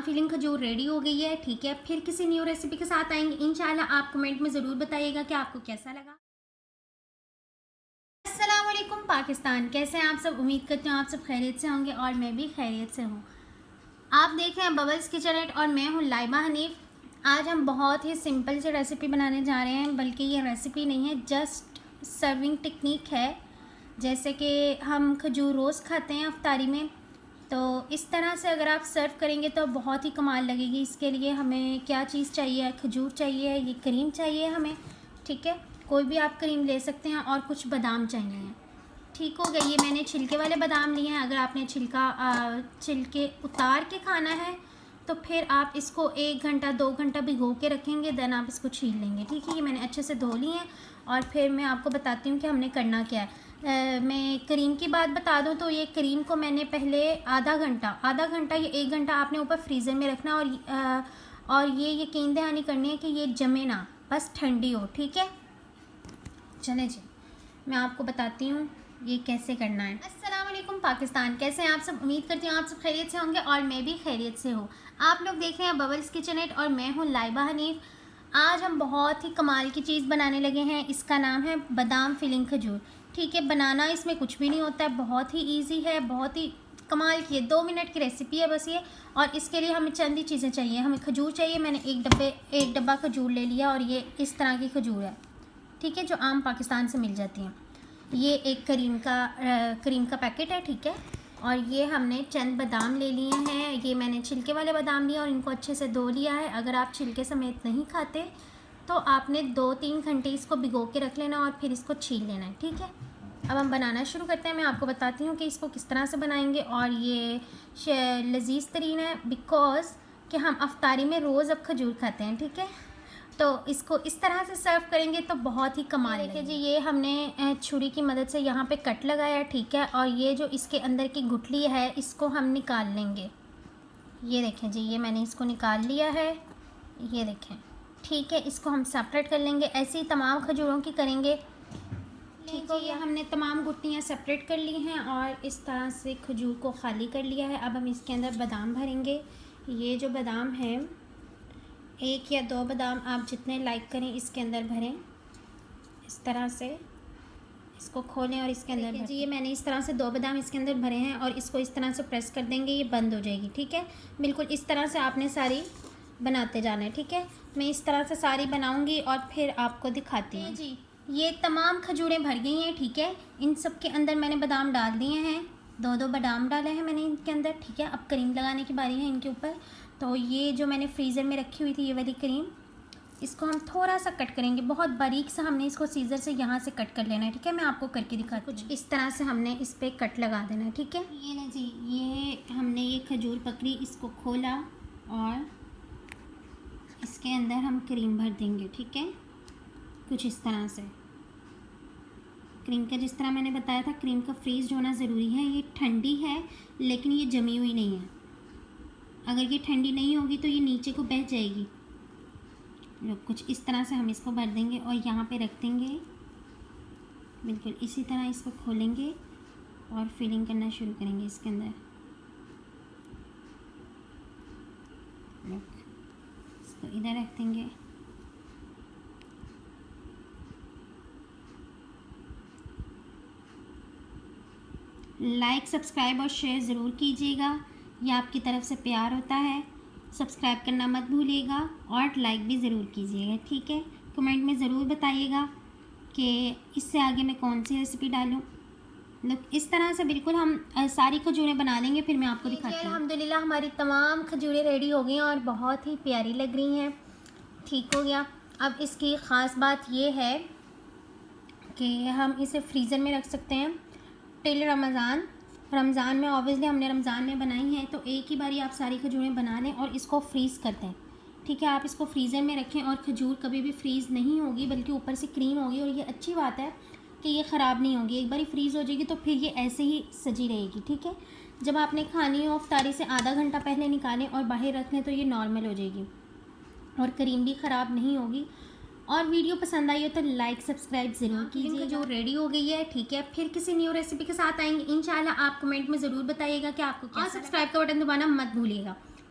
Feeling खजूर ready हो गई है। ठीक है, फिर किसी न्यू रेसिपी के साथ आएंगे इंशाल्लाह। आप कमेंट में ज़रूर बताइएगा कि आपको कैसा लगा। अस्सलाम वालेकुम पाकिस्तान, कैसे हैं आप सब? उम्मीद करती हूँ आप सब खैरियत से होंगे और मैं भी खैरियत से हूँ। आप देख रहे हैं बबल्स किचन और मैं हूँ लाइबा हनीफ। आज हम बहुत ही सिंपल सी रेसिपी बनाने जा रहे हैं, बल्कि ये रेसिपी नहीं है, जस्ट सर्विंग टेक्निक है। जैसे कि हम खजूर रोज़ खाते हैं अफ्तारी में, तो इस तरह से अगर आप सर्व करेंगे तो बहुत ही कमाल लगेगी। इसके लिए हमें क्या चीज़ चाहिए? खजूर चाहिए, ये क्रीम चाहिए हमें। ठीक है, कोई भी आप क्रीम ले सकते हैं और कुछ बादाम चाहिए हैं। ठीक हो गई, ये मैंने छिलके वाले बादाम लिए हैं। अगर आपने छिलके उतार के खाना है तो फिर आप इसको 1 घंटा 2 घंटा भिगो के रखेंगे, देन आप इसको छील लेंगे। ठीक है, ये मैंने अच्छे से धो लिए हैं और फिर मैं आपको बताती हूँ कि हमने करना क्या है। मैं क्रीम की बात बता दूँ तो ये क्रीम को मैंने पहले आधा घंटा या 1 घंटा आपने ऊपर फ्रीज़र में रखना और ये यकीन दहानी करनी है कि ये जमे ना, बस ठंडी हो। ठीक है, चले जी मैं आपको बताती हूँ ये कैसे करना है। अस्सलाम वालेकुम पाकिस्तान, कैसे हैं आप सब? उम्मीद करती हूँ आप सब खैरियत से होंगे और मैं भी खैरियत से हूँ। आप लोग देख रहे हैं बबल्स किचन और मैं हूँ लाइबा हनीफ। आज हम बहुत ही कमाल की चीज़ बनाने लगे हैं, इसका नाम है बादाम फिलिंग खजूर। ठीक है, बनाना इसमें कुछ भी नहीं होता है, बहुत ही ईजी है, बहुत ही कमाल की है। 2 मिनट की रेसिपी है बस ये। और इसके लिए हमें चंद ही चीज़ें चाहिए। हमें खजूर चाहिए, मैंने एक डब्बा खजूर ले लिया और ये इस तरह की खजूर है। ठीक है, जो आम पाकिस्तान से मिल जाती हैं। ये एक क्रीम का पैकेट है। ठीक है, और ये हमने चंद बादाम ले लिए हैं। ये मैंने छिलके वाले बादाम लिए और इनको अच्छे से धो लिया है। अगर आप छिलके समेत नहीं खाते तो आपने 2-3 घंटे इसको भिगो के रख लेना और फिर इसको छील लेना है। ठीक है, अब हम बनाना शुरू करते हैं। मैं आपको बताती हूँ कि इसको किस तरह से बनाएंगे। और ये लजीज तरीन है बिकॉज़ कि हम अफ्तारी में रोज़ अब खजूर खाते हैं। ठीक है, तो इसको इस तरह से सर्व करेंगे तो बहुत ही कमाल है। देखिए जी, ये हमने छुरी की मदद से यहाँ पे कट लगाया। ठीक है, और ये जो इसके अंदर की गुठली है इसको हम निकाल लेंगे। ये देखें जी, ये मैंने इसको निकाल लिया है, ये देखें। ठीक है, इसको हम सेपरेट कर लेंगे। ऐसे ही तमाम खजूरों की करेंगे। ठीक है, ये हमने तमाम गुठलियाँ सेपरेट कर ली हैं और इस तरह से खजूर को खाली कर लिया है। अब हम इसके अंदर बादाम भरेंगे। ये जो बादाम है, 1 या 2 बादाम आप जितने लाइक करें इसके अंदर भरें। इस तरह से इसको खोलें और इसके अंदर भरें। जी, ये मैंने इस तरह से 2 बादाम इसके अंदर भरे हैं और इसको इस तरह से प्रेस कर देंगे, ये बंद हो जाएगी। ठीक है, बिल्कुल इस तरह से आपने सारी बनाते जाना है। ठीक है, मैं इस तरह से सारी बनाऊंगी और फिर आपको दिखाती हूँ। जी, ये तमाम खजूरें भर गई हैं। ठीक है, इन सब के अंदर मैंने बादाम डाल दिए हैं, 2-2 बादाम डाले हैं मैंने इनके अंदर। ठीक है, अब क्रीम लगाने की बारी है इनके ऊपर। तो ये जो मैंने फ्रीज़र में रखी हुई थी ये वाली क्रीम, इसको हम थोड़ा सा कट करेंगे, बहुत बारीक सा हमने इसको सीज़र से यहाँ से कट कर लेना है। ठीक है, मैं आपको करके दिखाती हूँ। कुछ इस तरह से हमने इस पर कट लगा देना है। ठीक है, ये ना जी, ये हमने ये खजूर पकड़ी, इसको खोला और इसके अंदर हम क्रीम भर देंगे। ठीक है, कुछ इस तरह से। क्रीम का जिस तरह मैंने बताया था, क्रीम का फ्रीज होना ज़रूरी है। ये ठंडी है लेकिन ये जमी हुई नहीं है। अगर ये ठंडी नहीं होगी तो ये नीचे को बह जाएगी। लोग कुछ इस तरह से हम इसको भर देंगे और यहाँ पे रख देंगे। बिल्कुल इसी तरह इसको खोलेंगे और फिलिंग करना शुरू करेंगे इसके अंदर। लोग इसको इधर रख देंगे। लाइक, सब्सक्राइब और शेयर ज़रूर कीजिएगा, ये आपकी तरफ से प्यार होता है। सब्सक्राइब करना मत भूलिएगा और लाइक भी ज़रूर कीजिएगा। ठीक है, कमेंट में ज़रूर बताइएगा कि इससे आगे मैं कौन सी रेसिपी डालूं। लोग इस तरह से बिल्कुल हम सारी खजूरें बना लेंगे, फिर मैं आपको दिखाती हूँ। अल्हम्दुलिल्लाह हमारी तमाम खजूरें रेडी हो गई हैं और बहुत ही प्यारी लग रही हैं। ठीक हो गया। अब इसकी ख़ास बात ये है कि हम इसे फ्रीज़र में रख सकते हैं टिल रमज़ान में। ऑब्वियसली हमने रमज़ान में बनाई है, तो एक ही बारी आप सारी खजूरें बना लें और इसको फ्रीज़ कर दें। ठीक है, आप इसको फ्रीज़र में रखें और खजूर कभी भी फ्रीज़ नहीं होगी, बल्कि ऊपर से क्रीम होगी। और ये अच्छी बात है कि ये ख़राब नहीं होगी। एक बारी फ्रीज़ हो जाएगी तो फिर ये ऐसे ही सजी रहेगी। ठीक है, जब आपने खानी हो अफ्तारी से आधा घंटा पहले निकालें और बाहर रख लें तो ये नॉर्मल हो जाएगी और क्रीम भी ख़राब नहीं होगी। और वीडियो पसंद आई हो तो लाइक सब्सक्राइब ज़रूर कीजिए। जो रेडी हो गई है। ठीक है, फिर किसी न्यू रेसिपी के साथ आएंगे इंशाल्लाह। आप कमेंट में ज़रूर बताइएगा कि आपको क्या। सब्सक्राइब का बटन दबाना मत भूलिएगा।